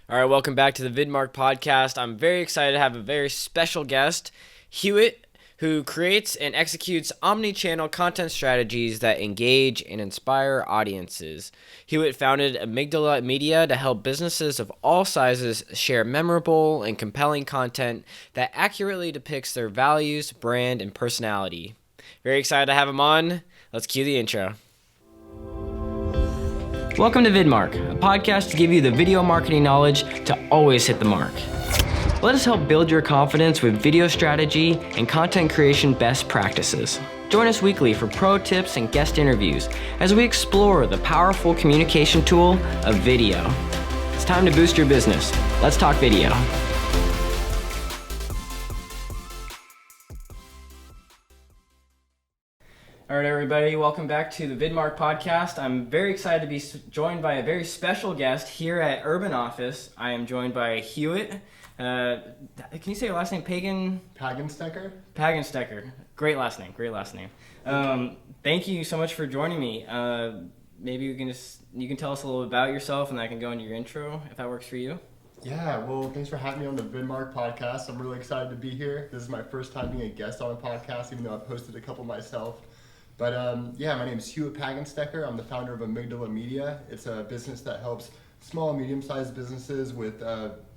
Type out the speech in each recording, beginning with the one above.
All right, welcome back to the VidMark podcast. I'm very excited to have a very special guest, Hewitt, who creates and executes omnichannel content strategies that engage and inspire audiences. Hewitt founded Amygdala Media to help businesses of all sizes share memorable and compelling content that accurately depicts their values, brand, and personality. Very excited to have him on. Let's cue the intro. Welcome to VidMark, a podcast to give you the video marketing knowledge to always hit the mark. Let us help build your confidence with video strategy and content creation best practices. Join us weekly for pro tips and guest interviews as we explore the powerful communication tool of video. It's time to boost your business. Let's talk video. All right, everybody, welcome back to the VidMark podcast. I'm very excited to be joined by a very special guest here at Urban Office. I am joined by Hewitt. Can you say your last name? Pagenstecher? Pagenstecher. Great last name. Thank you so much for joining me. Maybe you can tell us a little bit about yourself, and I can go into your intro if that works for you. Yeah, well, thanks for having me on the VidMark podcast. I'm really excited to be here. This is my first time being a guest on a podcast, even though I've hosted a couple myself. But my name is Hewitt Pagenstecher. I'm the founder of Amygdala Media. It's a business that helps small and medium-sized businesses with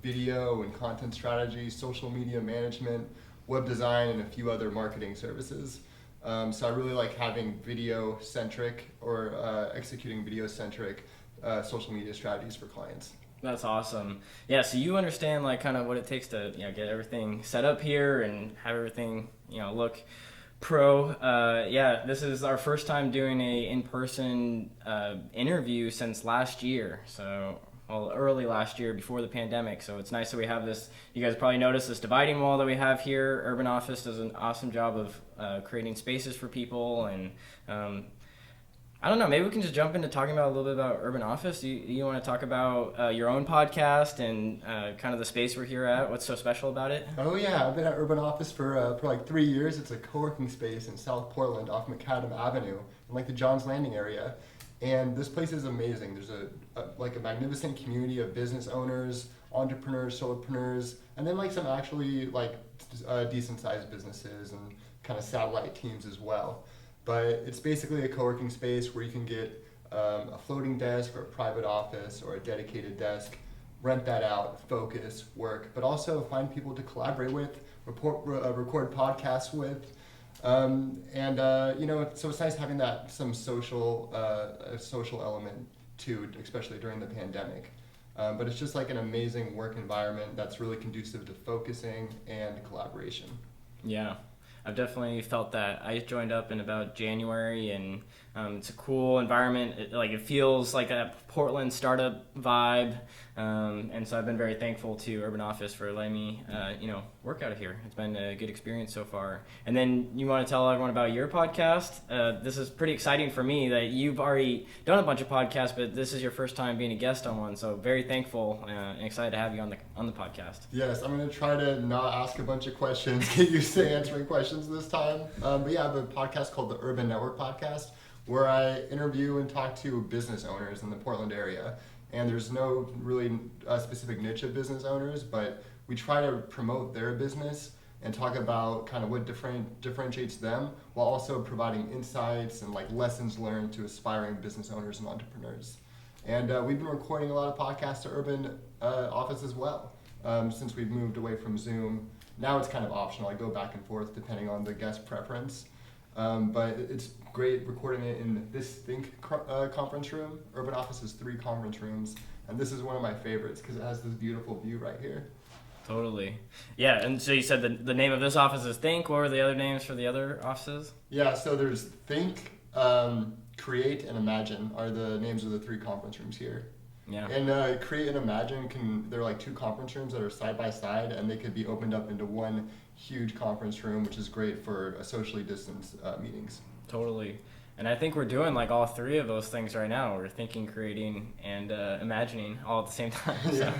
video and content strategy, social media management, web design, and a few other marketing services. So I really like having video-centric or executing video-centric social media strategies for clients. That's awesome. Yeah, so you understand like kind of what it takes to get everything set up here and have everything look pro. This is our first time doing a in-person interview since last year. Early last year before the pandemic. So it's nice that we have this. You guys probably noticed this dividing wall that we have here. Urban Office does an awesome job of creating spaces for people. And I don't know, maybe we can just jump into talking about a little bit about Urban Office. You want to talk about your own podcast and kind of the space we're here at? What's so special about it? Oh yeah, I've been at Urban Office for like 3 years. It's a co-working space in South Portland off Macadam Avenue in like the Johns Landing area. And this place is amazing. There's a magnificent community of business owners, entrepreneurs, solopreneurs, and then like some actually like decent sized businesses and kind of satellite teams as well. But it's basically a co-working space where you can get a floating desk or a private office or a dedicated desk, rent that out, focus, work, but also find people to collaborate with, record podcasts with. So it's nice having that some social element too, especially during the pandemic. But it's just like an amazing work environment that's really conducive to focusing and collaboration. Yeah. I've definitely felt that. I joined up in about January, and it's a cool environment. It feels like a Portland startup vibe, and so I've been very thankful to Urban Office for letting me, work out of here. It's been a good experience so far. And then you want to tell everyone about your podcast? This is pretty exciting for me that you've already done a bunch of podcasts, but this is your first time being a guest on one. So very thankful and excited to have you on the podcast. Yes, I'm going to try to not ask a bunch of questions, get used to answering questions this time. I have a podcast called the Urban Network Podcast, where I interview and talk to business owners in the Portland area. And there's no really specific niche of business owners, but we try to promote their business and talk about kind of what differentiates them, while also providing insights and like lessons learned to aspiring business owners and entrepreneurs. And we've been recording a lot of podcasts to Urban Office as well, since we've moved away from Zoom. Now it's kind of optional. I go back and forth depending on the guest preference. But it's great recording it in this Think conference room. Urban Office has 3 conference rooms, and this is one of my favorites because it has this beautiful view right here. Totally. Yeah, and so you said the name of this office is Think. What were the other names for the other offices? Yeah, so there's Think, Create, and Imagine are the names of the 3 conference rooms here. Yeah. And Create and Imagine they're like 2 conference rooms that are side by side, and they could be opened up into one huge conference room, which is great for socially distanced meetings. Totally. And I think we're doing like all 3 of those things right now. We're thinking, creating, and imagining all at the same time. So.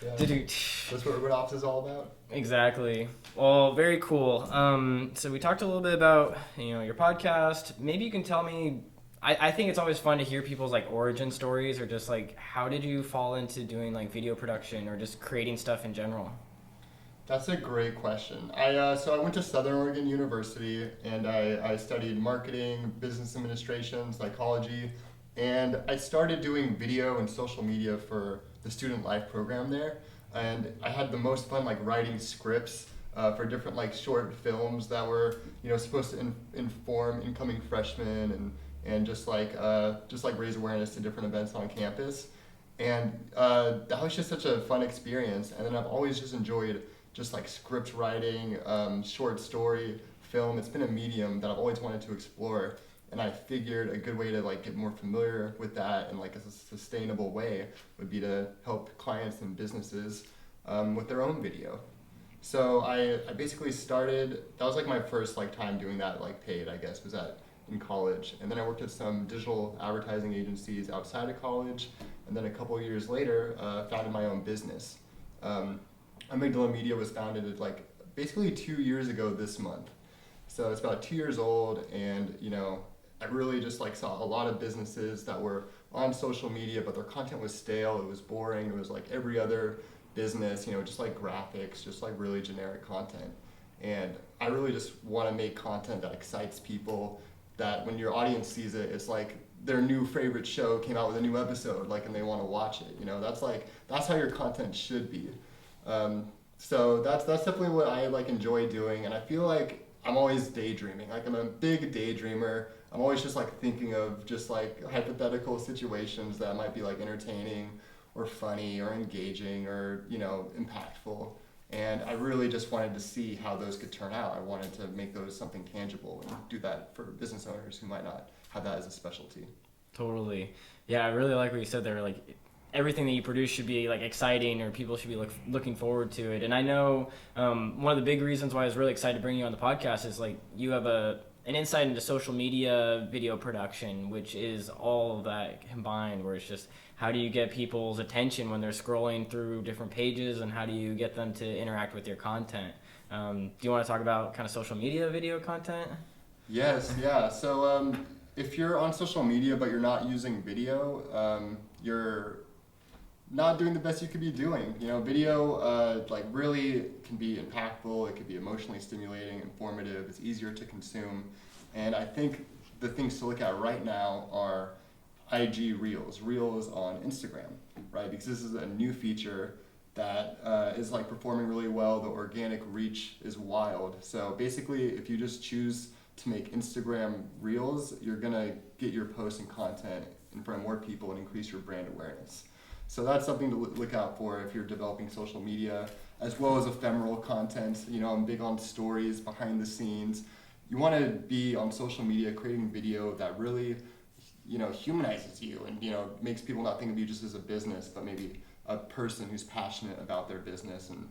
Yeah. That's what Urban Office is all about. Exactly. Well, very cool. So we talked a little bit about your podcast. Maybe you can tell me I think it's always fun to hear people's like origin stories, or just like how did you fall into doing like video production or just creating stuff in general? That's a great question. So I went to Southern Oregon University and I studied marketing, business administration, psychology, and I started doing video and social media for the student life program there. And I had the most fun like writing scripts for different like short films that were supposed to inform incoming freshmen and just like raise awareness to different events on campus. And that was just such a fun experience. And then I've always just enjoyed just like script writing, short story, film. It's been a medium that I've always wanted to explore, and I figured a good way to like get more familiar with that in like a sustainable way would be to help clients and businesses with their own video. So I basically started. That was like my first like time doing that like paid, I guess, was at in college, and then I worked at some digital advertising agencies outside of college, and then a couple of years later founded my own business. Amygdala Media was founded like basically 2 years ago this month. So it's about 2 years old, and I really just like saw a lot of businesses that were on social media, but their content was stale, it was boring, it was like every other business, just like graphics, just like really generic content. And I really just want to make content that excites people, that when your audience sees it, it's like their new favorite show came out with a new episode, like, and they want to watch it. That's how your content should be. So that's definitely what I like enjoy doing, and I feel like I'm always daydreaming. Like I'm a big daydreamer. I'm always just like thinking of just like hypothetical situations that might be like entertaining or funny or engaging or impactful. And I really just wanted to see how those could turn out. I wanted to make those something tangible and do that for business owners who might not have that as a specialty. Totally. Yeah, I really like what you said there. Like everything that you produce should be like exciting, or people should be looking forward to it. And I know one of the big reasons why I was really excited to bring you on the podcast is like you have an insight into social media video production, which is all of that combined, where it's just how do you get people's attention when they're scrolling through different pages, and how do you get them to interact with your content? Do you want to talk about kind of social media video content? Yes, yeah. So if you're on social media but you're not using video, you're not doing the best you could be doing. Video like really can be impactful. It can be emotionally stimulating, informative. It's easier to consume, and I think the things to look at right now are IG Reels on Instagram, right? Because this is a new feature that is like performing really well. The organic reach is wild. So basically, if you just choose to make Instagram Reels, you're gonna get your posts and content in front of more people and increase your brand awareness. So that's something to look out for if you're developing social media, as well as ephemeral content. I'm big on stories, behind the scenes. You want to be on social media creating video that really, humanizes you and, makes people not think of you just as a business, but maybe a person who's passionate about their business and,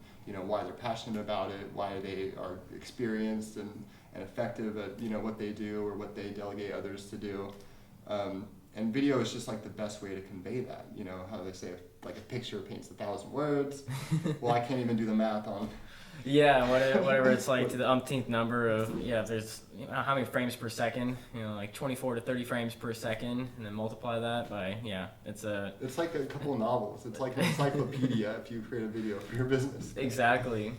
why they're passionate about it, why they are experienced and effective at, what they do or what they delegate others to do. And video is just like the best way to convey that. How they say, like a picture paints 1,000 words. Well, I can't even do the math on. Yeah, whatever it's like to the umpteenth number of, there's how many frames per second, like 24 to 30 frames per second, and then multiply that by, it's like a couple of novels. It's like an encyclopedia if you create a video for your business. Exactly.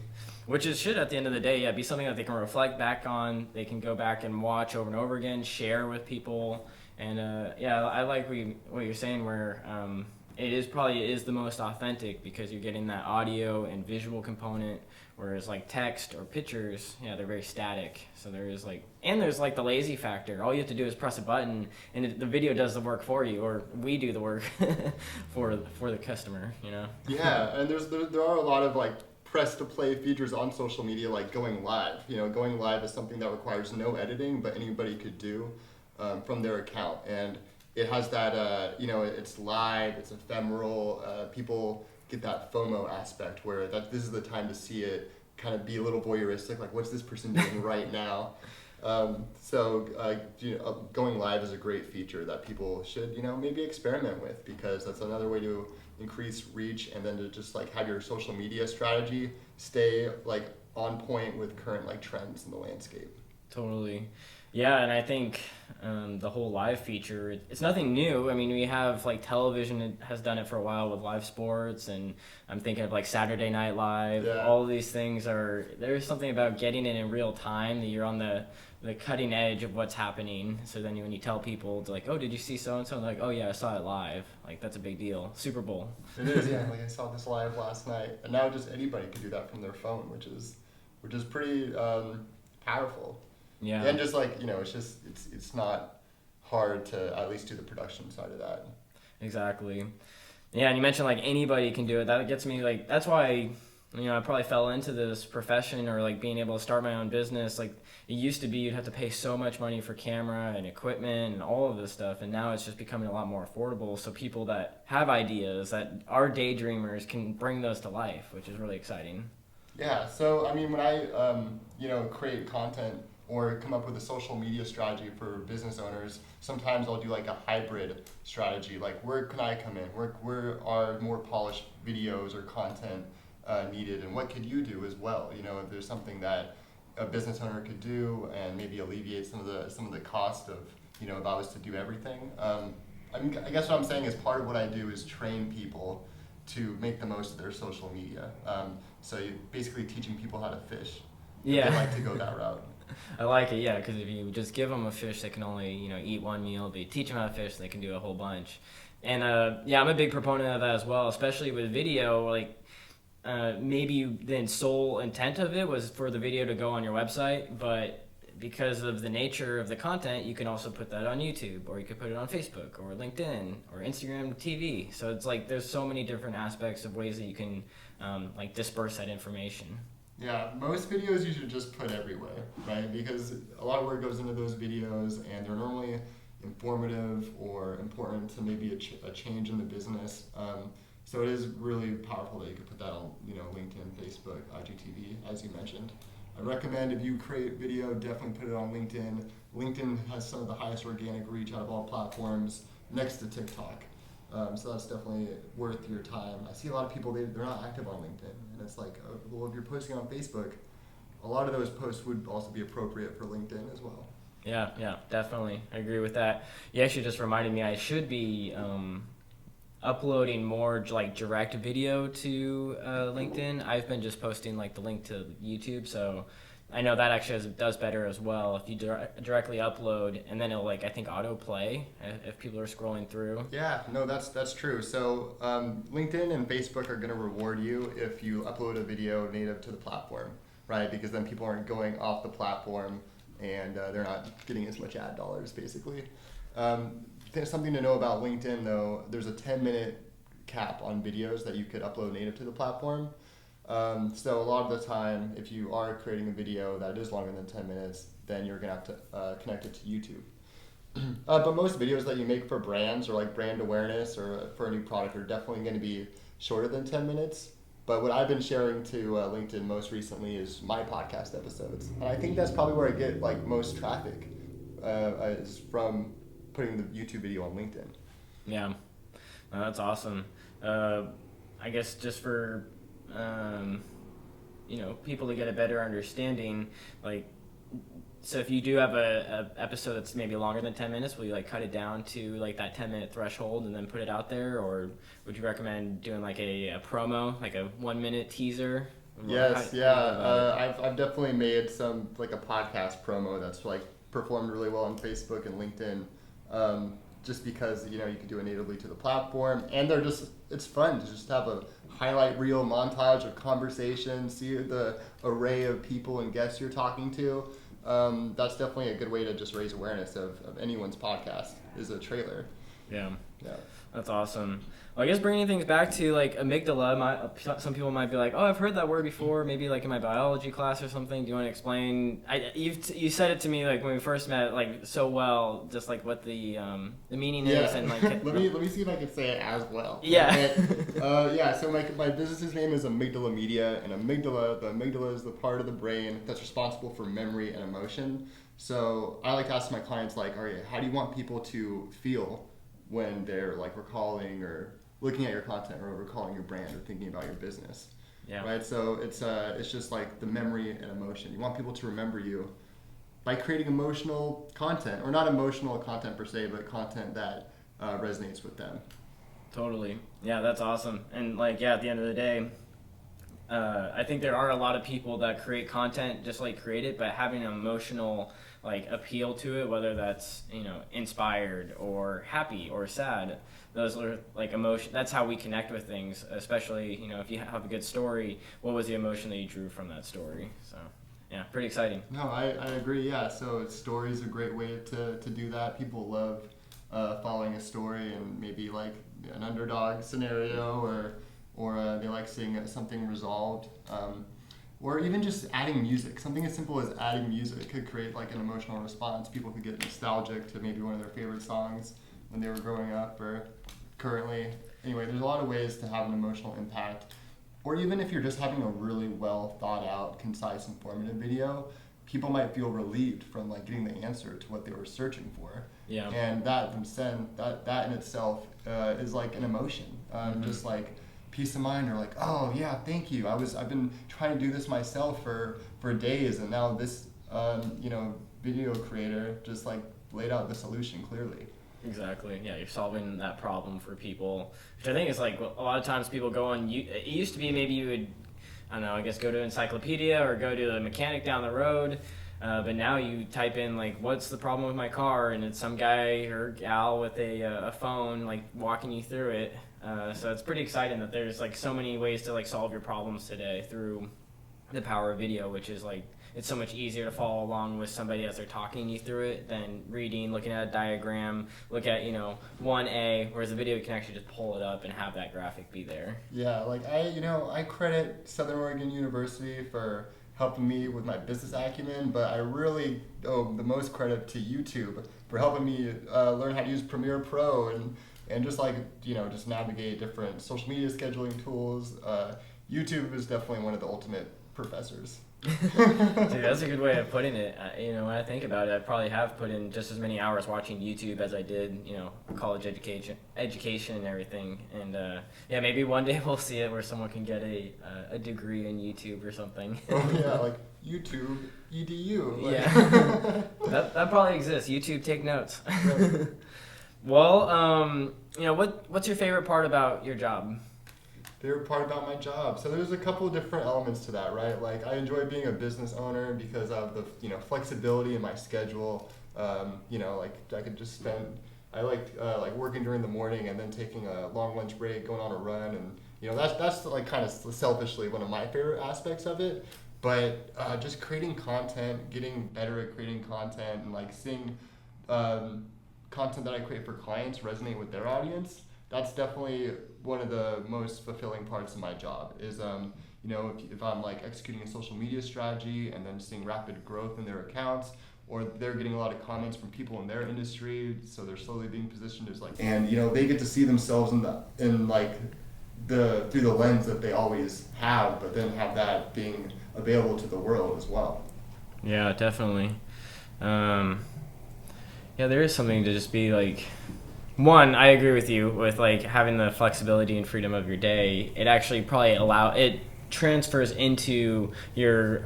Which should, at the end of the day, be something that they can reflect back on, they can go back and watch over and over again, share with people. And I like what you're saying, where it probably is the most authentic because you're getting that audio and visual component, whereas like text or pictures, they're very static. So there's the lazy factor. All you have to do is press a button, and the video does the work for you, or we do the work for the customer. Yeah, and there are a lot of like press to play features on social media, like going live. Going live is something that requires no editing, but anybody could do. From their account, and it has that it's live, it's ephemeral, people get that FOMO aspect where this is the time to see it, kind of be a little voyeuristic, like what's this person doing right now. Going live is a great feature that people should maybe experiment with, because that's another way to increase reach, and then to just like have your social media strategy stay like on point with current like trends in the landscape. Totally. Yeah, and I think the whole live feature, it's nothing new. I mean, we have like television has done it for a while with live sports, and I'm thinking of like Saturday Night Live. Yeah. All of these things there's something about getting it in real time that you're on the cutting edge of what's happening. So then when you tell people, it's like, oh, did you see so-and-so? And they're like, oh yeah, I saw it live. Like, that's a big deal. Super Bowl. It is, yeah. Like I saw this live last night, and now just anybody can do that from their phone, which is pretty powerful. Yeah. And just like, it's not hard to at least do the production side of that. Exactly. Yeah, and you mentioned like anybody can do it. That gets me like, that's why, I probably fell into this profession, or like being able to start my own business. Like, it used to be you'd have to pay so much money for camera and equipment and all of this stuff, and now it's just becoming a lot more affordable. So people that have ideas, that are daydreamers, can bring those to life, which is really exciting. Yeah, so I mean, when I create content or come up with a social media strategy for business owners, sometimes I'll do like a hybrid strategy. Like, where can I come in? Where are more polished videos or content needed, and what could you do as well? If there's something that a business owner could do and maybe alleviate some of the cost of, if I was to do everything. I guess what I'm saying is part of what I do is train people to make the most of their social media. So you're basically teaching people how to fish. Yeah. They like to go that route. I like it, yeah, because if you just give them a fish, they can only, eat one meal. But you teach them how to fish, they can do a whole bunch. And I'm a big proponent of that as well, especially with video. Like, maybe the sole intent of it was for the video to go on your website, but because of the nature of the content, you can also put that on YouTube, or you could put it on Facebook or LinkedIn or Instagram TV. So it's like there's so many different aspects of ways that you can like disperse that information. Yeah, most videos you should just put everywhere, right? Because a lot of work goes into those videos, and they're normally informative or important to maybe a change in the business. So it is really powerful that you could put that on, LinkedIn, Facebook, IGTV, as you mentioned. I recommend, if you create video, definitely put it on LinkedIn. LinkedIn has some of the highest organic reach out of all platforms, next to TikTok. So that's definitely worth your time. I see a lot of people, they're not active on LinkedIn. And it's like, well, if you're posting on Facebook, a lot of those posts would also be appropriate for LinkedIn as well. Yeah, definitely. I agree with that. You actually just reminded me I should be uploading more like direct video to LinkedIn. I've been just posting like the link to YouTube, so I know that actually does better as well. If you directly upload, and then it'll I think autoplay if people are scrolling through. Yeah, no, that's true. So LinkedIn and Facebook are going to reward you if you upload a video native to the platform, right? Because then people aren't going off the platform, and they're not getting as much ad dollars, basically. There's something to know about LinkedIn, though. There's a 10-minute cap on videos that you could upload native to the platform. So a lot of the time, if you are creating a video that is longer than 10 minutes, then you're going to have to connect it to YouTube. But most videos that you make for brands or like brand awareness or for a new product are definitely going to be shorter than 10 minutes. But what I've been sharing to LinkedIn most recently is my podcast episodes. And I think that's probably where I get like most traffic is from putting the YouTube video on LinkedIn. Yeah, that's awesome. I guess just for people to get a better understanding, so if you do have a episode that's maybe longer than 10 minutes, will you cut it down to that 10-minute threshold and then put it out there, or would you recommend doing a promo, like a 1-minute teaser? Yes, I've definitely made some a podcast promo that's performed really well on Facebook and LinkedIn, just because you can do it natively to the platform, and it's fun to just have a highlight reel montage of conversation, see the array of people and guests you're talking to. That's definitely a good way to just raise awareness of anyone's podcast, is a trailer. Yeah. That's awesome. Well, I guess bringing things back to amygdala, some people might be like, oh, I've heard that word before, maybe in my biology class or something. Do you want to explain? You said it to me when we first met so well, just what the meaning is, and let me see if I can say it as well. Yeah. So my business's name is Amygdala Media, and the amygdala is the part of the brain that's responsible for memory and emotion. So I like to ask my clients all right, how do you want people to feel when they're recalling or looking at your content, or recalling your brand, or thinking about your business? Yeah. Right. So it's just the memory and emotion. You want people to remember you by creating emotional content, or not emotional content per se, but content that resonates with them. Totally. Yeah, that's awesome. And like, yeah, at the end of the day, I think there are a lot of people that create content just like create it, but having an emotional like appeal to it, whether that's, you know, inspired or happy or sad. Those are like emotion. That's how we connect with things, especially, you know, if you have a good story, what was the emotion that you drew from that story? So yeah, pretty exciting. No, I agree. Yeah, so story is a great way to do that. People love following a story and maybe like an underdog scenario, or they like seeing something resolved, or even just adding music. Something as simple as adding music could create like an emotional response. People could get nostalgic to maybe one of their favorite songs when they were growing up or currently. Anyway, there's a lot of ways to have an emotional impact. Or even if you're just having a really well thought out, concise, informative video, people might feel relieved from like getting the answer to what they were searching for. Yeah. And that in itself is like an emotion, just like peace of mind, or like, oh yeah, thank you. I've been trying to do this myself for days, and now this video creator just like laid out the solution clearly. Exactly. Yeah, you're solving that problem for people, which I think is like a lot of times people go on. It used to be maybe you would, I don't know, I guess go to encyclopedia or go to a mechanic down the road, but now you type in like, what's the problem with my car, and it's some guy or gal with a phone like walking you through it. So it's pretty exciting that there's like so many ways to like solve your problems today through the power of video, which is like, it's so much easier to follow along with somebody as they're talking you through it than reading, looking at a diagram, look at, 1A, whereas the video you can actually just pull it up and have that graphic be there. Yeah, like I credit Southern Oregon University for helping me with my business acumen, but I really owe the most credit to YouTube for helping me learn how to use Premiere Pro and just like, just navigate different social media scheduling tools. YouTube is definitely one of the ultimate professors. Dude, that's a good way of putting it. When I think about it, I probably have put in just as many hours watching YouTube as I did, college education and everything. And yeah, maybe one day we'll see it where someone can get a degree in YouTube or something. Oh yeah, like YouTube EDU. Like. Yeah, that probably exists. YouTube, take notes. Right. Well, what's your favorite part about your job? Favorite part about my job. So there's a couple of different elements to that, right? Like I enjoy being a business owner because of the flexibility in my schedule. Like I could just I like working during the morning and then taking a long lunch break, going on a run, and that's like kind of selfishly one of my favorite aspects of it. But just creating content, getting better at creating content, and like seeing content that I create for clients resonate with their audience. That's definitely one of the most fulfilling parts of my job is, if I'm like executing a social media strategy and then seeing rapid growth in their accounts, or they're getting a lot of comments from people in their industry, so they're slowly being positioned as like, and they get to see themselves through the lens that they always have, but then have that being available to the world as well. Yeah, definitely. Yeah, there is something to just be like. One, I agree with you with like having the flexibility and freedom of your day. It actually probably it transfers into your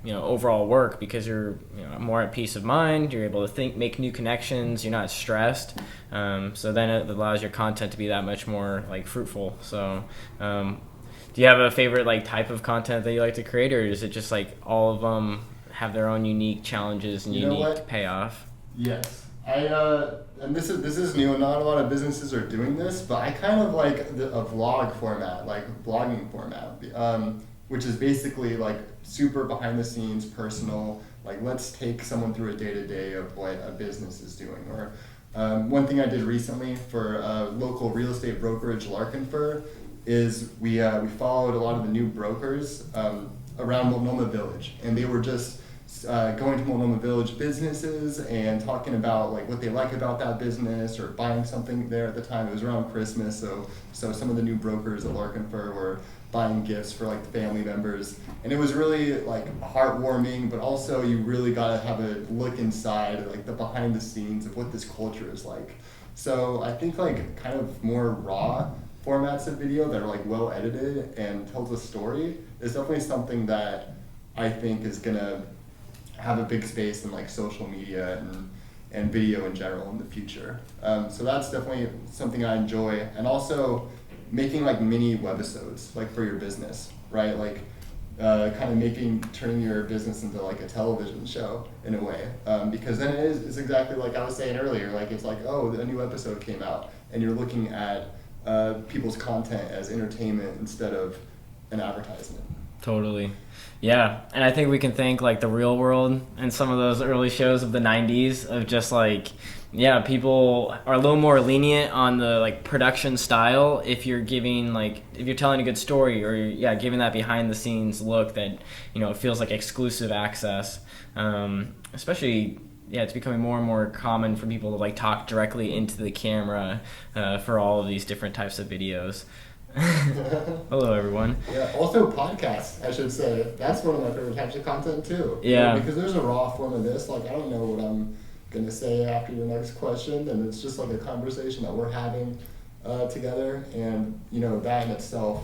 overall work because you're more at peace of mind. You're able to make new connections. You're not stressed. So then it allows your content to be that much more like fruitful. So, do you have a favorite like type of content that you like to create, or is it just like all of them have their own unique challenges and unique payoff? Yes. And this is new. Not a lot of businesses are doing this, but I kind of like a vlog format, like blogging format, which is basically like super behind the scenes, personal. Like let's take someone through a day to day of what a business is doing. Or one thing I did recently for a local real estate brokerage, Larkenfur, is we followed a lot of the new brokers around Multnomah Village, and they were just going to Multnomah Village businesses and talking about like what they like about that business or buying something there at the time. It was around Christmas, so some of the new brokers at Larkenfur were buying gifts for like the family members, and it was really like heartwarming, but also you really got to have a look inside, like the behind the scenes of what this culture is like. So I think like kind of more raw formats of video that are like well edited and tells a story is definitely something that I think is gonna have a big space in like social media and video in general in the future. So that's definitely something I enjoy, and also making like mini webisodes like for your business, right? Like kind of turning your business into like a television show in a way, because then it's exactly like I was saying earlier, like it's like, oh, a new episode came out, and you're looking at people's content as entertainment instead of an advertisement. Totally. Yeah, and I think we can thank like the Real World and some of those early shows of the 90s of just like, yeah, people are a little more lenient on the like production style if you're telling a good story, or yeah, giving that behind the scenes look that, you know, it feels like exclusive access. Especially, yeah, it's becoming more and more common for people to like talk directly into the camera for all of these different types of videos. Hello, everyone. Yeah. Also, podcasts. I should say that's one of my favorite types of content too. Yeah. You know, because there's a raw form of this. Like I don't know what I'm gonna say after your next question, and it's just like a conversation that we're having together, and you know that in itself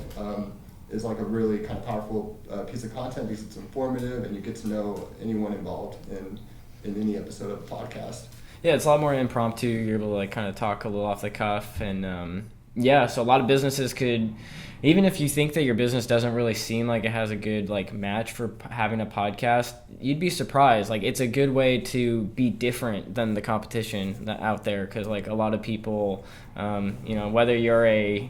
is like a really kind of powerful piece of content because it's informative and you get to know anyone involved in any episode of the podcast. Yeah, it's a lot more impromptu. You're able to like kind of talk a little off the cuff, and yeah, so a lot of businesses could, even if you think that your business doesn't really seem like it has a good like match for having a podcast, you'd be surprised. Like it's a good way to be different than the competition out there, because like a lot of people, you know, whether you're a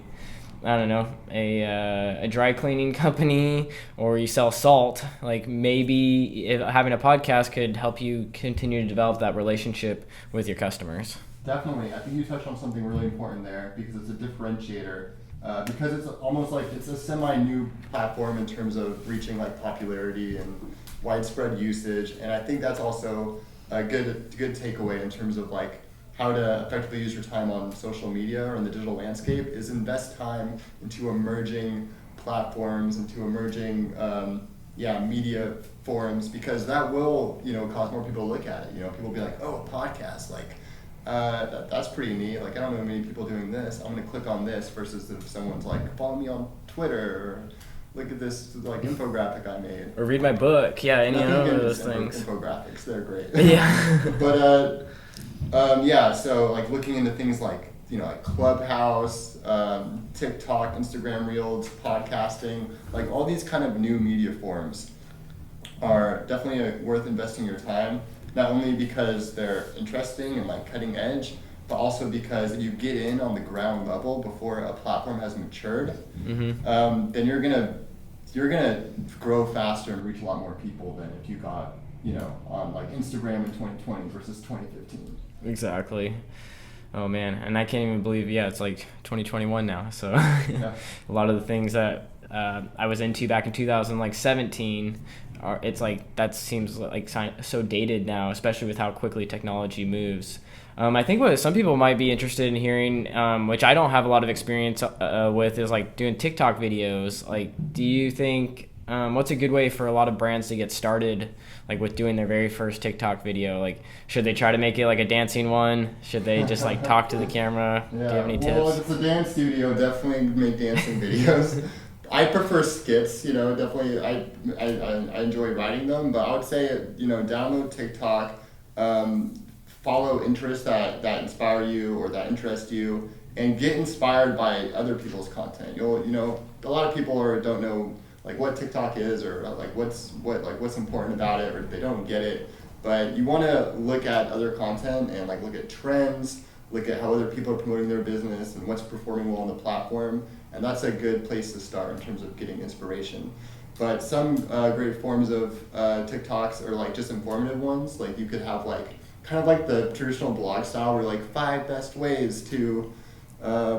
dry cleaning company or you sell salt, like maybe having a podcast could help you continue to develop that relationship with your customers. Definitely. I think you touched on something really important there because it's a differentiator. Because it's almost like it's a semi-new platform in terms of reaching like popularity and widespread usage. And I think that's also a good takeaway in terms of like how to effectively use your time on social media or in the digital landscape is invest time into emerging platforms, into emerging media forums, because that will, you know, cause more people to look at it. You know, people will be like, oh, a podcast, like that's pretty neat. Like I don't know many people doing this. I'm gonna click on this versus if someone's like, follow me on Twitter, or look at this like infographic I made, or read my book. Yeah, any of those things. Infographics, they're great. Yeah. But yeah, so like looking into things like, you know, like Clubhouse, TikTok, Instagram Reels, podcasting, like all these kind of new media forms are definitely worth investing your time. Not only because they're interesting and like cutting edge, but also because if you get in on the ground level before a platform has matured, then you're gonna grow faster and reach a lot more people than if you got, you know, on like Instagram in 2020 versus 2015. Exactly. Oh man, and I can't even believe, yeah, it's like 2021 now. So yeah. A lot of the things that I was into back in 2017. It's like that seems like so dated now, especially with how quickly technology moves. I think what some people might be interested in hearing, which I don't have a lot of experience with, is like doing TikTok videos. Like, do you think what's a good way for a lot of brands to get started, like with doing their very first TikTok video? Like, should they try to make it like a dancing one? Should they just like talk to the camera? Yeah. Do you have any tips? Well, if it's a dance studio, definitely make dancing videos. I prefer skits, you know, definitely I enjoy writing them, but I would say, you know, download TikTok, follow interests that inspire you or that interest you, and get inspired by other people's content. You know, a lot of people don't know like what TikTok is, or like what's important about it, or they don't get it. But you want to look at other content and like look at trends, look at how other people are promoting their business and what's performing well on the platform. And that's a good place to start in terms of getting inspiration. But some great forms of TikToks are like just informative ones. Like you could have like kind of like the traditional blog style where like 5 best ways to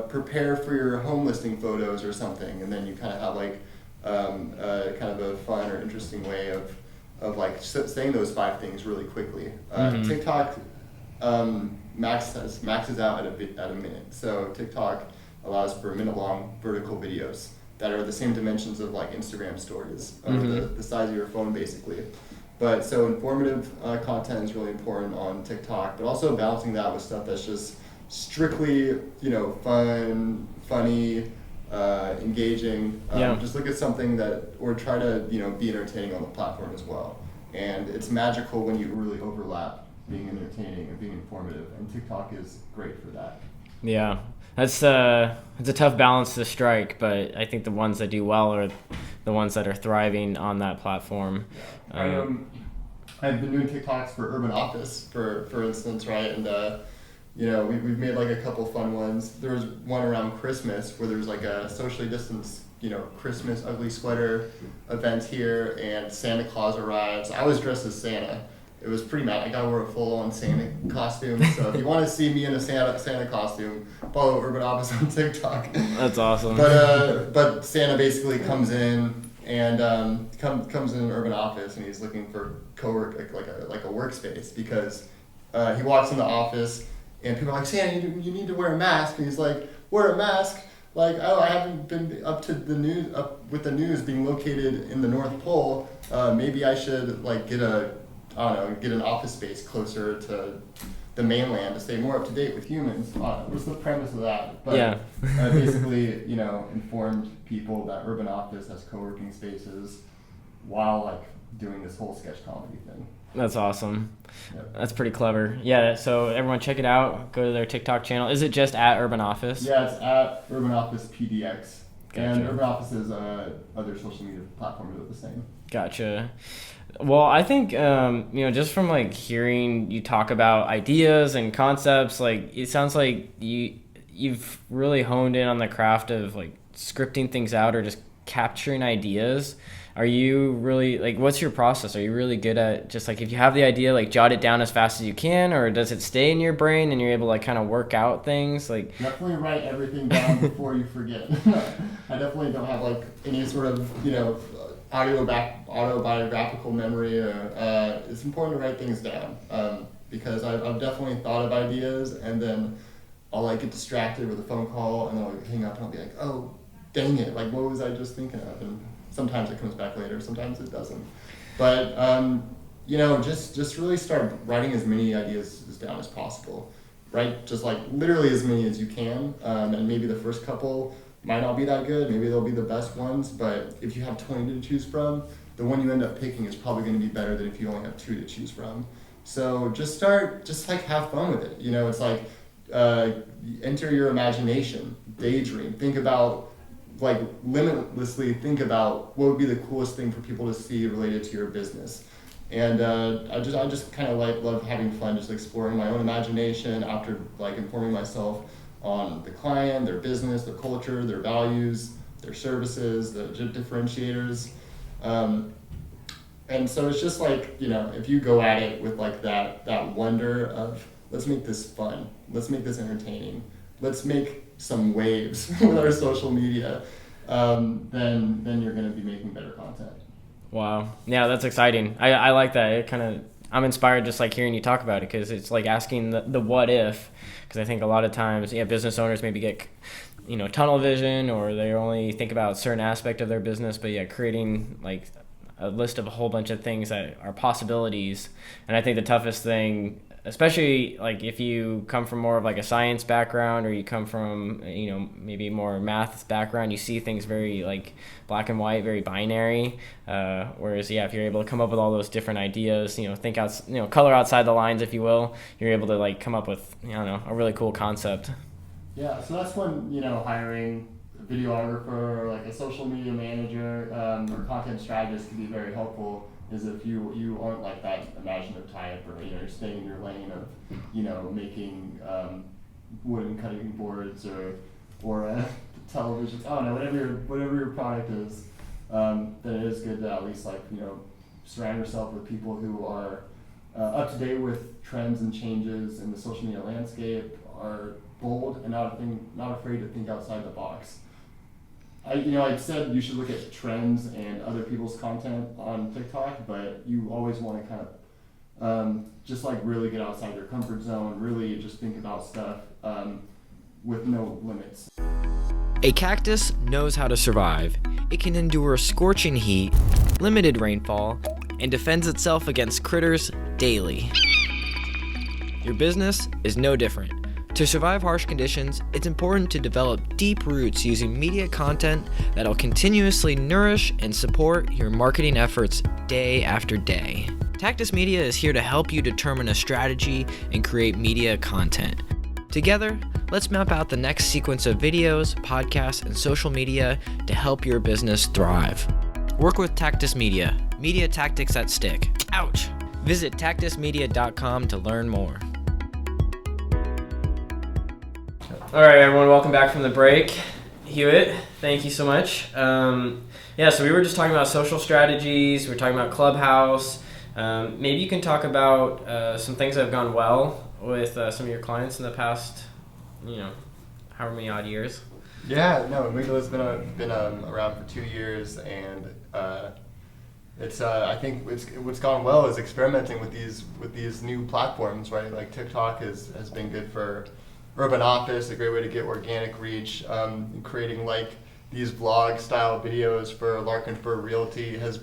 prepare for your home listing photos or something. And then you kind of have like kind of a fun or interesting way of like saying those 5 things really quickly. TikTok maxes out at a minute. So TikTok allows for minute-long vertical videos that are the same dimensions of like Instagram stories, or the size of your phone basically. But so informative content is really important on TikTok, but also balancing that with stuff that's just strictly, you know, fun, funny, engaging. Just look at something that, or try to, you know, be entertaining on the platform as well. And it's magical when you really overlap being entertaining and being informative, and TikTok is great for that. Yeah, it's a tough balance to strike, but I think the ones that do well are the ones that are thriving on that platform. Yeah. I've been doing TikToks for Urban Office, for instance, right? And we've made like a couple fun ones. There was one around Christmas where there was like a socially distanced, Christmas ugly sweater event here, and Santa Claus arrives. I was dressed as Santa. It was pretty mad. I wore a full-on Santa costume. So if you want to see me in a Santa costume, follow Urban Office on TikTok. That's awesome. But Santa basically comes in and comes in an Urban Office, and he's looking for co-work, like a workspace, because he walks in the office and people are like, Santa, you need to wear a mask. And he's like, wear a mask? Like, oh, I haven't been up with the news being located in the North Pole. Maybe I should like get an office space closer to the mainland to stay more up to date with humans. What's the premise of that? But yeah. Basically, informed people that Urban Office has co-working spaces while like doing this whole sketch comedy thing. That's awesome. Yep. That's pretty clever. Yeah, so everyone check it out. Go to their TikTok channel. Is it just at Urban Office? Yeah, it's at Urban Office PDX. Gotcha. And Urban Office's other social media platforms are the same. Gotcha. Well, I think, just from like hearing you talk about ideas and concepts, like it sounds like you've really honed in on the craft of like scripting things out or just capturing ideas. Are you really, like, what's your process? Are you really good at just like, if you have the idea, like jot it down as fast as you can, or does it stay in your brain and you're able to like kind of work out things? Like, definitely write everything down before you forget. I definitely don't have like any sort of, autobiographical memory. It's important to write things down because I've definitely thought of ideas, and then I'll like get distracted with a phone call, and then I'll hang up and I'll be like, oh, dang it, like what was I just thinking of? And sometimes it comes back later, sometimes it doesn't. But just really start writing as many ideas down as possible. Write just like literally as many as you can, and maybe the first couple might not be that good, maybe they'll be the best ones, but if you have 20 to choose from, the one you end up picking is probably going to be better than if you only have 2 to choose from. So just have fun with it. It's like enter your imagination, daydream, think about, like limitlessly think about what would be the coolest thing for people to see related to your business. And I just kind of love having fun, just exploring my own imagination after like informing myself on the client, their business, their culture, their values, their services, the differentiators. And so it's just like, if you go at it with like that wonder of, let's make this fun, let's make this entertaining, let's make some waves with our social media, then you're going to be making better content. Wow. Yeah, that's exciting. I like that. It kind of, I'm inspired just like hearing you talk about it, because it's like asking the what if, because I think a lot of times, business owners maybe get, tunnel vision, or they only think about a certain aspect of their business, but creating like a list of a whole bunch of things that are possibilities. And I think the toughest thing, especially like if you come from more of like a science background, or you come from maybe more math background, you see things very like black and white, very binary, whereas if you're able to come up with all those different ideas, think out, color outside the lines, if you will, you're able to like come up with a really cool concept. Yeah, so that's when hiring a videographer or like a social media manager or content strategist can be very helpful. Is if you aren't like that imaginative type, or you're staying in your lane of making wooden cutting boards or televisions. I don't know, whatever your product is. Then it is good to at least surround yourself with people who are up to date with trends and changes in the social media landscape, are bold and not afraid to think outside the box. I said you should look at trends and other people's content on TikTok, but you always want to kind of just like really get outside your comfort zone, really just think about stuff with no limits. A cactus knows how to survive. It can endure scorching heat, limited rainfall, and defends itself against critters daily. Your business is no different. To survive harsh conditions, it's important to develop deep roots using media content that'll continuously nourish and support your marketing efforts day after day. Tactus Media is here to help you determine a strategy and create media content. Together, let's map out the next sequence of videos, podcasts, and social media to help your business thrive. Work with Tactus Media, media tactics that stick. Ouch! Visit tactusmedia.com to learn more. All right, everyone, welcome back from the break. Hewitt, thank you so much. So we were just talking about social strategies. We were talking about Clubhouse. Maybe you can talk about some things that have gone well with some of your clients in the past, however many odd years. Yeah, no, Amygdala's been around for 2 years, and it's I think what's gone well is experimenting with these new platforms, right? Like TikTok has been good for urban office, a great way to get organic reach. Creating like these vlog style videos for Larkin for Realty has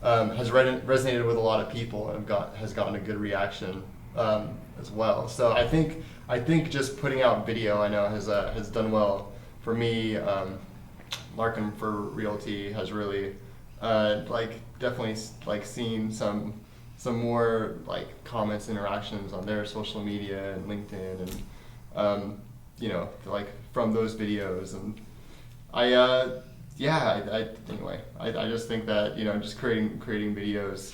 resonated with a lot of people and has gotten a good reaction as well. So I think just putting out video, I know has done well for me. Larkin for Realty has really definitely seen some more comments, interactions on their social media and LinkedIn and from those videos. And I just think that just creating videos.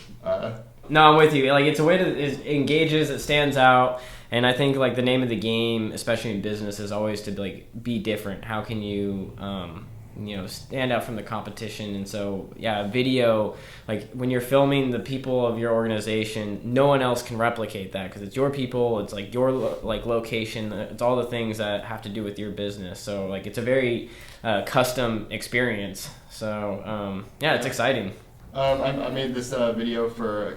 No, I'm with you. It's a way it engages, it stands out, and I think the name of the game, especially in business, is always to be different. How can you stand out from the competition? And so video, when you're filming the people of your organization, no one else can replicate that because it's your people, it's your location, it's all the things that have to do with your business. So it's a very custom experience. So it's exciting. I made this video for a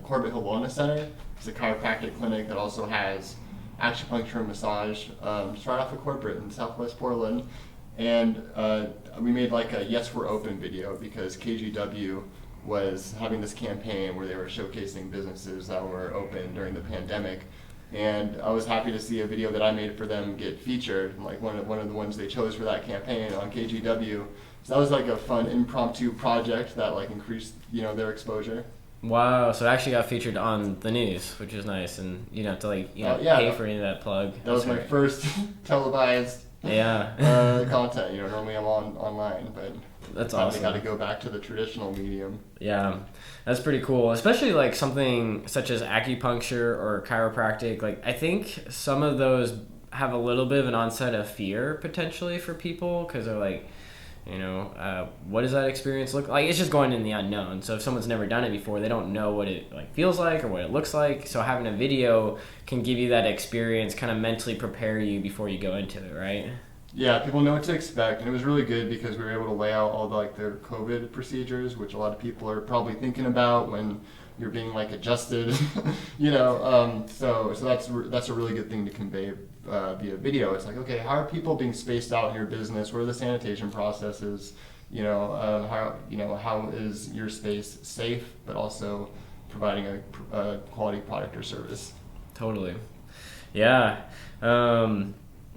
Corbett Hill Wellness Center. It's a chiropractic clinic that also has acupuncture and massage just right off of Corporate in Southwest Portland. And we made a Yes We're Open video because KGW was having this campaign where they were showcasing businesses that were open during the pandemic. And I was happy to see a video that I made for them get featured, one of the ones they chose for that campaign on KGW. So that was a fun impromptu project that increased their exposure. Wow, so it actually got featured on the news, which is nice, and you don't have to pay for any of that plug. That was my first televised content. Normally I'm online, but that's awesome. Got to go back to the traditional medium. Yeah, that's pretty cool. Especially something such as acupuncture or chiropractic. I think some of those have a little bit of an onset of fear potentially for people because they're what does that experience look like? It's just going in the unknown. So if someone's never done it before, they don't know what it feels like or what it looks like. So having a video can give you that experience, kind of mentally prepare you before you go into it, right? Yeah, people know what to expect, and it was really good because we were able to lay out all their COVID procedures, which a lot of people are probably thinking about when you're being adjusted, So that's a really good thing to convey via video. It's okay, how are people being spaced out in your business? What are the sanitation processes? How is your space safe, but also providing a quality product or service? Totally. Yeah.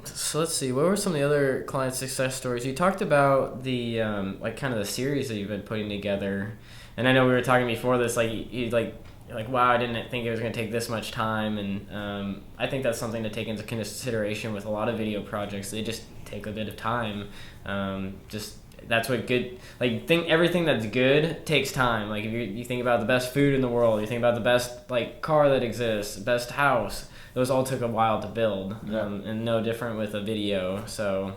So let's see, what were some of the other client success stories? You talked about the kind of the series that you've been putting together, and I know we were talking before this, you wow, I didn't think it was going to take this much time, and I think that's something to take into consideration with a lot of video projects. They just take a bit of time. That's what good, everything that's good takes time. If you think about the best food in the world, you think about the best car that exists, best house, those all took a while to build, and no different with a video. So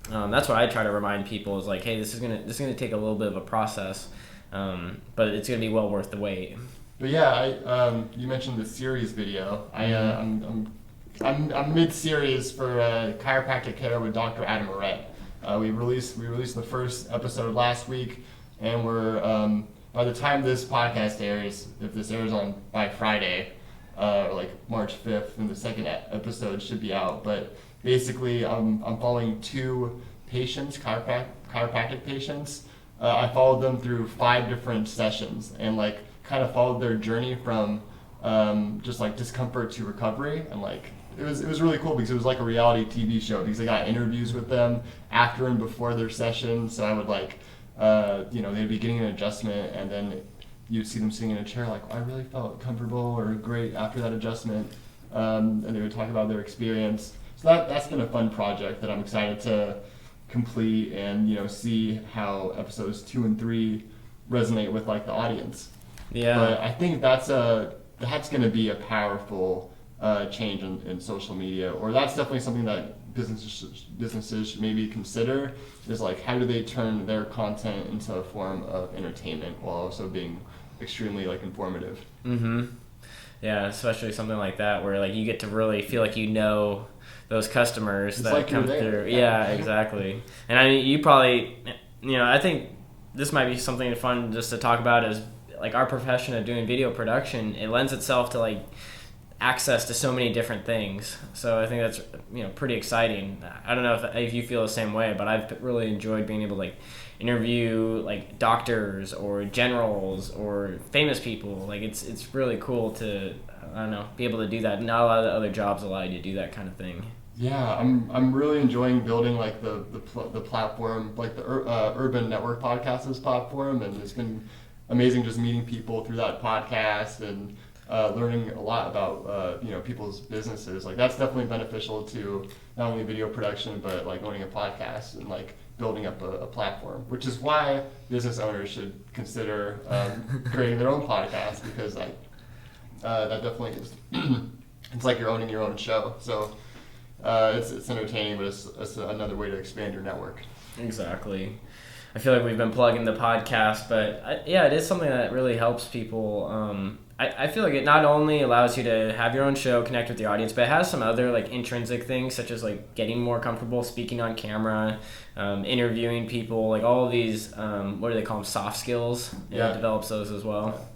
that's what I try to remind people is hey, this is gonna take a little bit of a process, but it's gonna be well worth the wait. But yeah, you mentioned the series video. I'm mid-series for chiropractic care with Dr. Adam Moret. We released the first episode last week, and we're by the time this podcast airs, if this airs by Friday, March 5th, and the second episode should be out. But basically, I'm following two patients, chiropractic patients. I followed them through 5 different sessions and kind of followed their journey from just discomfort to recovery, and it was really cool because it was a reality TV show because I got interviews with them after and before their session. So I would they'd be getting an adjustment, and then you'd see them sitting in a chair like, I really felt comfortable or great after that adjustment, and they would talk about their experience. So that's been a fun project that I'm excited to complete and see how episodes 2 and 3 resonate with like the audience. Yeah. But I think that's going to be a powerful change in social media, or that's definitely something that businesses should maybe consider, is like how do they turn their content into a form of entertainment while also being extremely like informative. Yeah, especially something like that where like you get to really feel like those customers It's that like come you're there. through. Yeah, exactly. And I mean, you probably, I think this might be something fun just to talk about, is like our profession of doing video production. It lends itself to like access to so many different things. So I think that's pretty exciting. I don't know if you feel the same way, but I've really enjoyed being able to like interview like doctors or generals or famous people. Like it's really cool to, I don't know, be able to do that. Not a lot of the other jobs allow you to do that kind of thing. Yeah, I'm really enjoying building like the platform, like the Urban Network Podcast's platform, and it's been amazing just meeting people through that podcast and learning a lot about people's businesses. Like that's definitely beneficial to not only video production but like owning a podcast and like building up a platform, which is why business owners should consider creating their own podcast, because like that definitely is it's like you're owning your own show. So it's entertaining, but it's another way to expand your network. Exactly. I feel like we've been plugging the podcast, but it is something that really helps people. I feel like it not only allows you to have your own show, connect with the audience, but it has some other like intrinsic things, such as like getting more comfortable speaking on camera, interviewing people, like all of these, what do they call them, soft skills? Yeah. It develops those as well.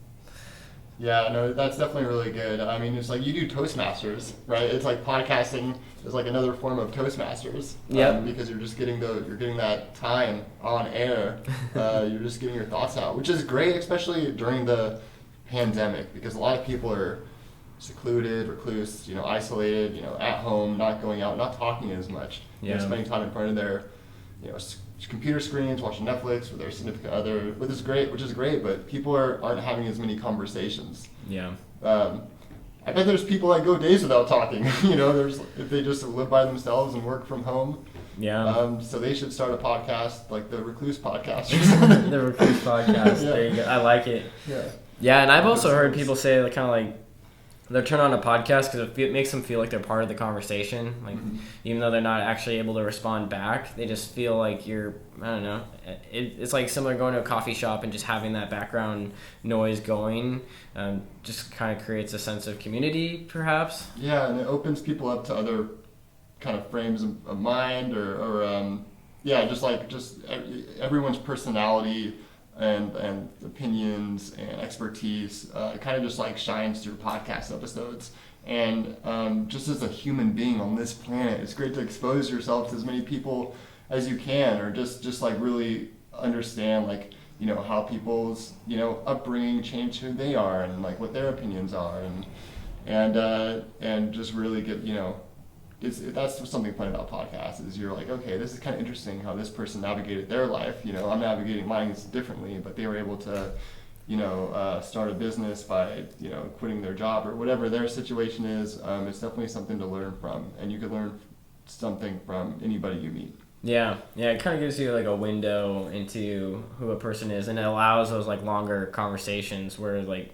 Yeah, no, that's definitely really good. I mean, it's like you do Toastmasters, right? It's like podcasting is like another form of Toastmasters. Because you're just getting that time on air. You're just getting your thoughts out, which is great, especially during the pandemic, because a lot of people are secluded, recluse, isolated, at home, not going out, not talking as much. Spending time in front of their, computer screens, watching Netflix with their significant other, which is great, but people aren't having as many conversations. Yeah. I bet there's people that go days without talking. If they just live by themselves and work from home. Yeah. So they should start a podcast like the Recluse Podcast. The Recluse Podcast. Yeah. There you go. I like it. Yeah. Yeah, and I've also heard people say kind of like they'll turn on a podcast because it makes them feel like they're part of the conversation. Like even though they're not actually able to respond back, they just feel like you're, I don't know. It's like similar going to a coffee shop and just having that background noise going. Just kind of creates a sense of community, perhaps. Yeah, and it opens people up to other kind of frames of mind, or just everyone's personality and opinions and expertise kind of just like shines through podcast episodes. And just as a human being on this planet, it's great to expose yourself to as many people as you can, or just like really understand like how people's upbringing changed who they are and like what their opinions are, and just really get that's something fun about podcasts, is you're like, okay, this is kind of interesting how this person navigated their life. I'm navigating mine differently, but they were able to, start a business by, quitting their job or whatever their situation is. It's definitely something to learn from, and you can learn something from anybody you meet. Yeah, it kind of gives you like a window into who a person is, and it allows those like longer conversations where like,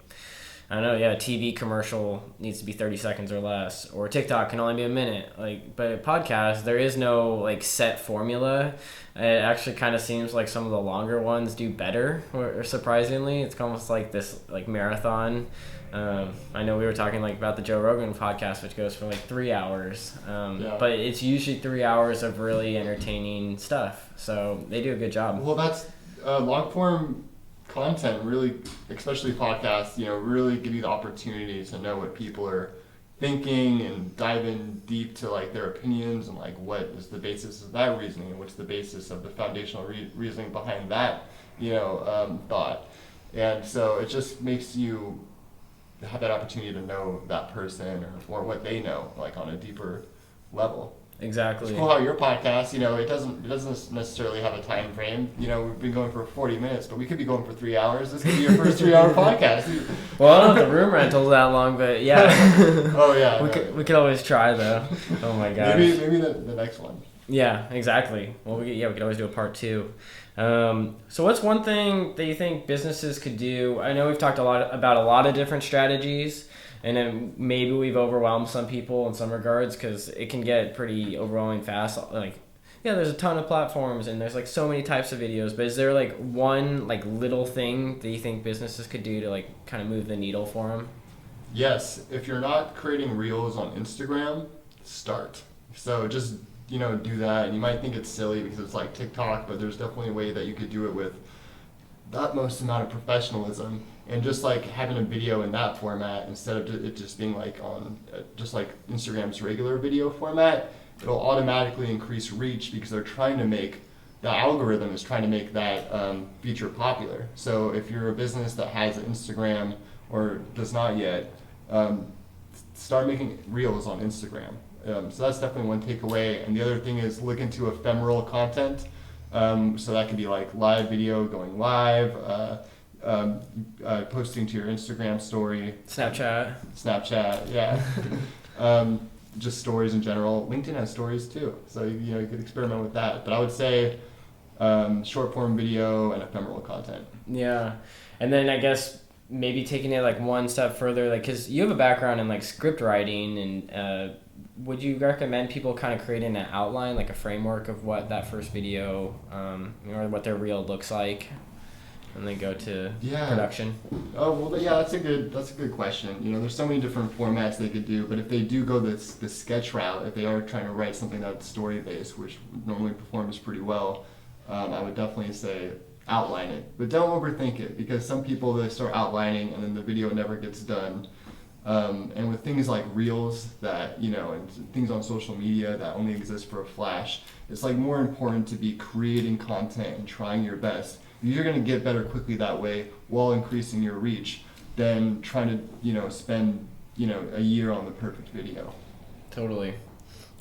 I don't know, a TV commercial needs to be 30 seconds or less, or TikTok can only be a minute. But a podcast, there is no like set formula. It actually kind of seems like some of the longer ones do better, or surprisingly, it's almost like this like marathon. I know we were talking like about the Joe Rogan podcast, which goes for like 3 hours, but it's usually 3 hours of really entertaining stuff. So they do a good job. Well, that's long form content, really, especially podcasts, really give you the opportunity to know what people are thinking and dive in deep to like their opinions and like what is the basis of that reasoning and what's the basis of the foundational reasoning behind that thought. And so it just makes you have that opportunity to know that person or what they know, like on a deeper level. Exactly. It's cool how your podcast, it doesn't necessarily have a time frame. We've been going for 40 minutes, but we could be going for 3 hours. This could be your first 3-hour podcast. Well, I don't know if the room rental's that long, but yeah. Oh yeah. We could always try though. Oh my gosh. Maybe the next one. Yeah, exactly. Well, we could always do a part 2. So what's one thing that you think businesses could do? I know we've talked about a lot of different strategies, and then maybe we've overwhelmed some people in some regards because it can get pretty overwhelming fast. Like, yeah, there's a ton of platforms and there's like so many types of videos, but is there like one like little thing that you think businesses could do to like kind of move the needle for them? Yes, if you're not creating reels on Instagram, start. So just do that. And you might think it's silly because it's like TikTok, but there's definitely a way that you could do it with the utmost amount of professionalism, and just like having a video in that format instead of it just being like on just like Instagram's regular video format, it'll automatically increase reach because the algorithm is trying to make that feature popular. So if you're a business that has an Instagram or does not yet, start making reels on Instagram. So that's definitely one takeaway. And the other thing is look into ephemeral content. So that could be like live video going live, posting to your Instagram story. Snapchat, yeah. Just stories in general. LinkedIn has stories too. So you could experiment with that. But I would say short form video and ephemeral content. Yeah. And then I guess maybe taking it like one step further, like, because you have a background in like script writing, and would you recommend people kind of creating an outline, like a framework of what that first video or what their reel looks like, and then go to production? Oh well, yeah, that's a good question. There's so many different formats they could do, but if they do go the sketch route, if they are trying to write something that's story based, which normally performs pretty well, I would definitely say outline it, but don't overthink it, because some people, they start outlining and then the video never gets done. And with things like reels that, and things on social media that only exist for a flash, it's like more important to be creating content and trying your best. You're going to get better quickly that way while increasing your reach than trying to, spend, a year on the perfect video. Totally.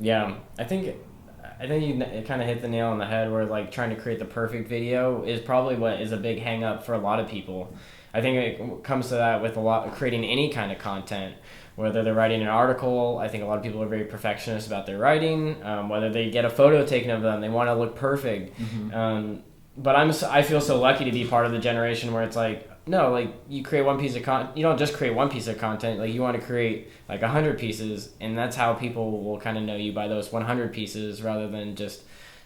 Yeah. I think you kind of hit the nail on the head where like trying to create the perfect video is probably what is a big hang up for a lot of people. I think it comes to that with creating any kind of content, whether they're writing an article. I think a lot of people are very perfectionist about their writing. Whether they get a photo taken of them, they want to look perfect. Mm-hmm. But I feel so lucky to be part of the generation where it's like, no, like you create one piece of content. You don't just create one piece of content. Like you want to create like 100 pieces, and that's how people will kind of know you, by those 100 pieces, rather than just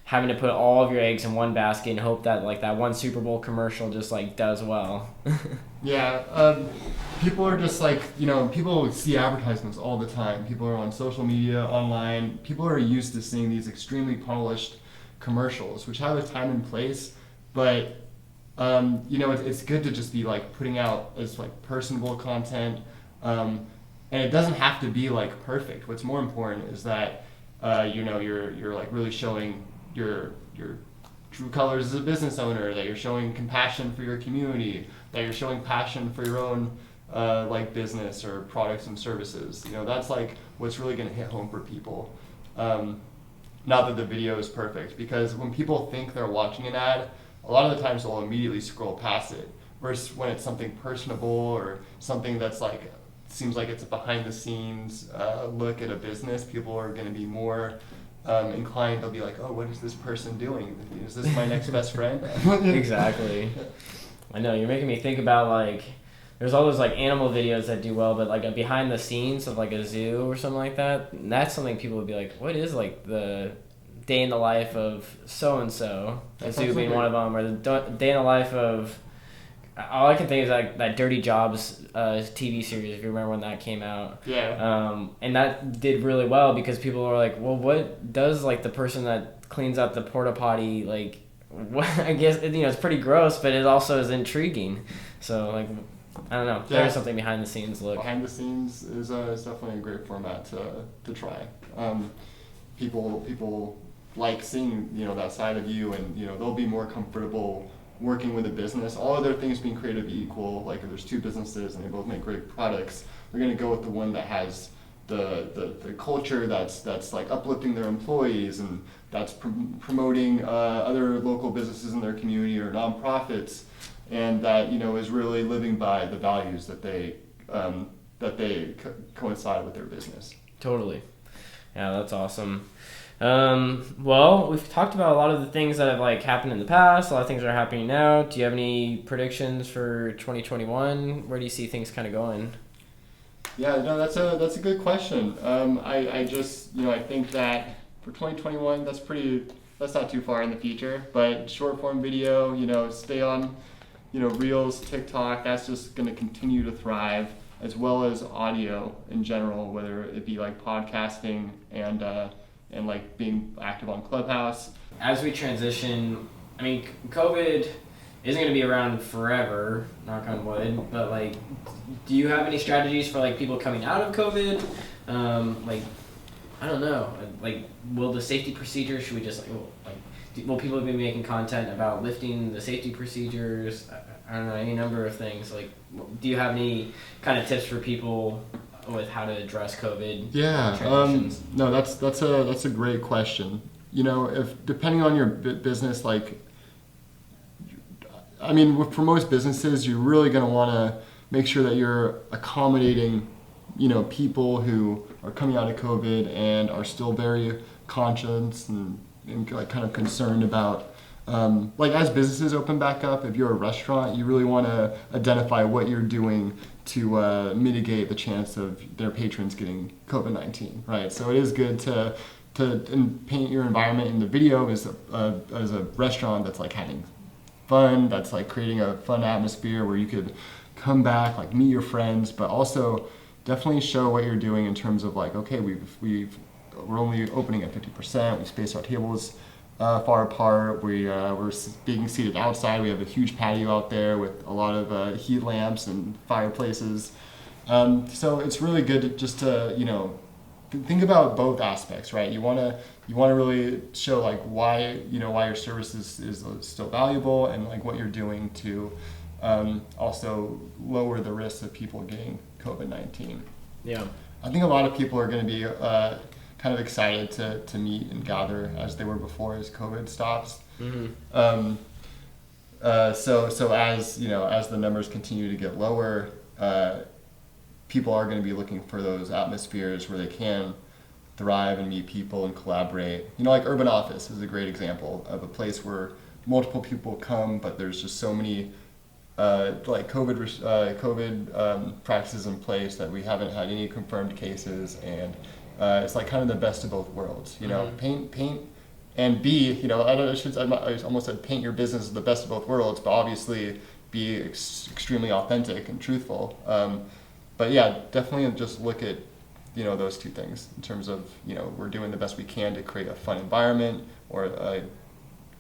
having to put all of your eggs in one basket and hope that like that one Super Bowl commercial just like does well. Yeah, people are just like, people see advertisements all the time. People are on social media, online. People are used to seeing these extremely polished commercials, which have a time and place, but it's good to just be like putting out as like personable content, and it doesn't have to be like perfect. What's more important is that you're like really showing your true colors as a business owner, that you're showing compassion for your community, that you're showing passion for your own like business or products and services. That's like what's really going to hit home for people. Not that the video is perfect, because when people think they're watching an ad, a lot of the times they'll immediately scroll past it. Versus when it's something personable or something that's like seems like it's a behind the scenes look at a business, people are going to be more inclined. They'll be like, oh, what is this person doing? Is this my next best friend? Exactly. I know, you're making me think about like, there's all those like animal videos that do well, but like a behind the scenes of like a zoo or something like that, and that's something people would be like, what is like the day in the life of so-and-so, a zoo being one of them, or the day in the life of, all I can think is like that Dirty Jobs TV series, if you remember when that came out. Yeah. And that did really well because people are like, well, what does like the person that cleans up the porta potty, like, what? I guess, it's pretty gross, but it also is intriguing. So like, I don't know. There's something behind the scenes look. Behind the scenes is definitely a great format to try. People like seeing that side of you, and they'll be more comfortable working with a business. All other things being creative equal. Like if there's two businesses and they both make great products, they're going to go with the one that has the culture that's like uplifting their employees and that's promoting other local businesses in their community or nonprofits, and that is really living by the values that they coincide with their business. Totally. Yeah, that's awesome. Well, we've talked about a lot of the things that have like happened in the past, a lot of things that are happening now. Do you have any predictions for 2021? Where do you see things kind of going? Yeah, no, that's a good question. I just I think that for 2021, that's not too far in the future. But short form video, stay on, Reels, TikTok. That's just going to continue to thrive, as well as audio in general, whether it be like podcasting and like being active on Clubhouse. As we transition, I mean, COVID isn't going to be around forever, knock on wood, but like, do you have any strategies for like people coming out of COVID? I don't know, like, will the safety procedures, should we just will people be making content about lifting the safety procedures? I don't know, any number of things. Like, do you have any kind of tips for people with how to address COVID? Yeah, transitions? No, that's a great question. If depending on your business, like, I mean, for most businesses, you're really going to want to make sure that you're accommodating, people who are coming out of COVID and are still very conscious and like kind of concerned about, like as businesses open back up, if you're a restaurant, you really want to identify what you're doing to mitigate the chance of their patrons getting COVID-19, right? So it is good to paint your environment in the video as a restaurant that's like having fun, that's like creating a fun atmosphere where you could come back, like meet your friends, but also definitely show what you're doing in terms of like, okay, we're only opening at 50%, we spaced our tables far apart, we're being seated outside, we have a huge patio out there with a lot of heat lamps and fireplaces. So it's really good just to, think about both aspects, right? You want to really show like why your service is still valuable, and like what you're doing to also lower the risk of people getting COVID-19. Yeah. I think a lot of people are going to be kind of excited to meet and gather as they were before, as COVID stops. Mm-hmm. So as the numbers continue to get lower, people are going to be looking for those atmospheres where they can thrive and meet people and collaborate. Like Urban Office is a great example of a place where multiple people come, but there's just so many like COVID practices in place that we haven't had any confirmed cases, and it's like kind of the best of both worlds. Mm-hmm. Paint and be, I almost said paint your business as the best of both worlds, but obviously be extremely authentic and truthful. But yeah, definitely just look at, those two things in terms of, we're doing the best we can to create a fun environment, or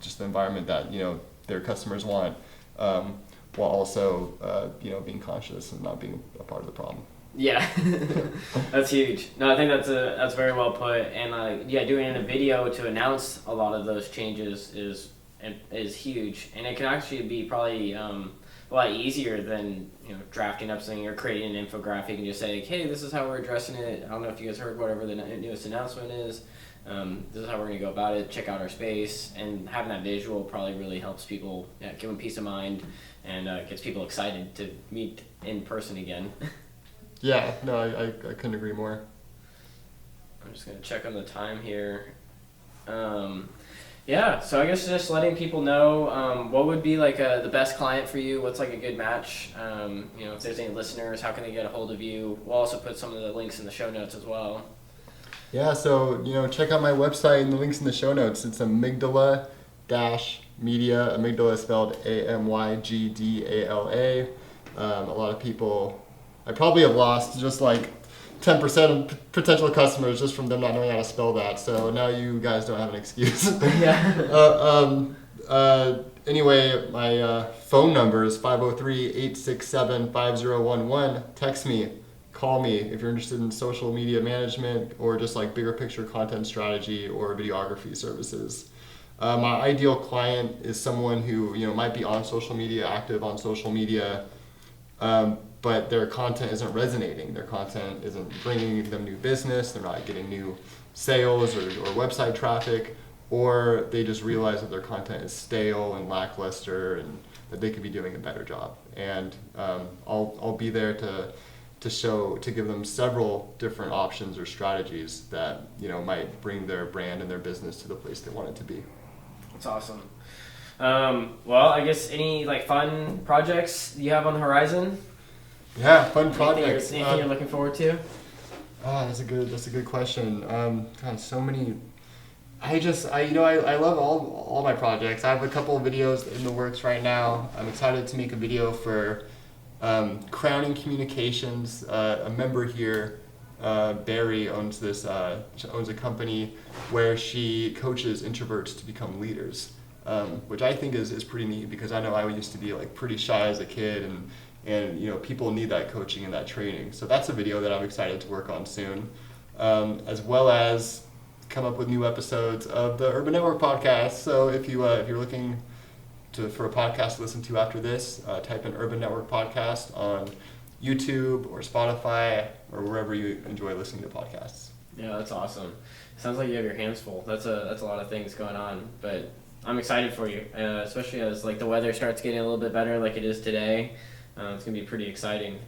just the environment that, their customers want, while also, being conscious and not being a part of the problem. Yeah, that's huge. No, I think that's very well put. And doing a video to announce a lot of those changes is huge, and it can actually be probably a lot easier than drafting up something or creating an infographic and just say, hey, this is how we're addressing it. I don't know if you guys heard whatever the newest announcement is. This is how we're going to go about it. Check out our space, and having that visual probably really helps people, give them peace of mind, and gets people excited to meet in person again. Yeah, no, I couldn't agree more. I'm just going to check on the time here. So I guess just letting people know what would be like the best client for you. What's like a good match? If there's any listeners, how can they get a hold of you? We'll also put some of the links in the show notes as well. Yeah, so check out my website and the links in the show notes. It's Amygdala Media. Amygdala is spelled Amygdala. A lot of people, I probably have lost just like 10% of potential customers just from them not knowing how to spell that. So now you guys don't have an excuse. Yeah. Anyway, my phone number is 503-867-5011. Text me, call me if you're interested in social media management or just like bigger picture content strategy or videography services. My ideal client is someone who might be on social media, active on social media, but their content isn't resonating. Their content isn't bringing them new business. They're not getting new sales or website traffic, or they just realize that their content is stale and lackluster and that they could be doing a better job. And I'll be there to give them several different options or strategies that might bring their brand and their business to the place they want it to be. That's awesome. Well, I guess any fun projects you have on the horizon? Yeah, fun projects. Anything you're looking forward to? That's a good question. God, so many. I love all my projects. I have a couple of videos in the works right now. I'm excited to make a video for Crowning Communications. A member here, Barry, owns a company where she coaches introverts to become leaders, which I think is pretty neat, because I know I used to be pretty shy as a kid, and people need that coaching and that training. So that's a video that I'm excited to work on soon, as well as come up with new episodes of the Urban Network podcast. So if you're looking for a podcast to listen to after this, type in Urban Network podcast on YouTube or Spotify or wherever you enjoy listening to podcasts. Yeah, that's awesome. Sounds like you have your hands full. That's a lot of things going on, but I'm excited for you, especially as the weather starts getting a little bit better like it is today. It's gonna be pretty exciting.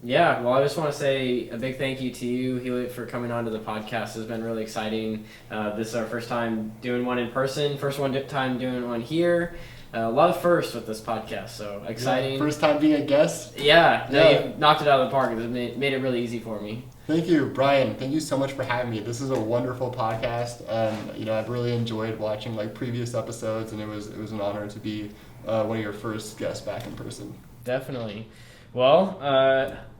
Yeah, well, I just want to say a big thank you to you, Hewitt, for coming on to the podcast. It's been really exciting. This is our first time doing one in person, time doing one here. A lot of firsts with this podcast, so exciting. Yeah, first time being a guest? Yeah, you knocked it out of the park. It made it really easy for me. Thank you, Brian. Thank you so much for having me. This is a wonderful podcast. I've really enjoyed watching previous episodes, and it was an honor to be one of your first guests back in person. Definitely. Well,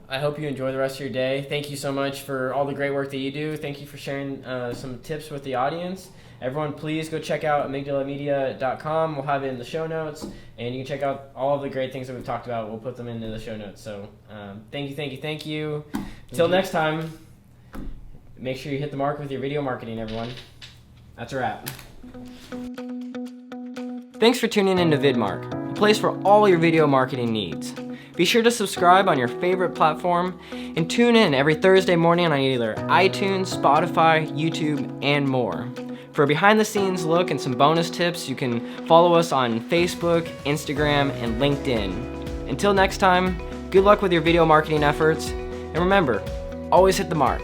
I hope you enjoy the rest of your day. Thank you so much for all the great work that you do. Thank you for sharing some tips with the audience. Everyone, please go check out amygdalamedia.com. We'll have it in the show notes, and you can check out all of the great things that we've talked about. We'll put them into the show notes. So thank you. Till next time, make sure you hit the mark with your video marketing, everyone. That's a wrap. Thanks for tuning in to VidMark, a place for all your video marketing needs. Be sure to subscribe on your favorite platform and tune in every Thursday morning on either iTunes, Spotify, YouTube, and more. For a behind-the-scenes look and some bonus tips, you can follow us on Facebook, Instagram, and LinkedIn. Until next time, good luck with your video marketing efforts, and remember, always hit the mark.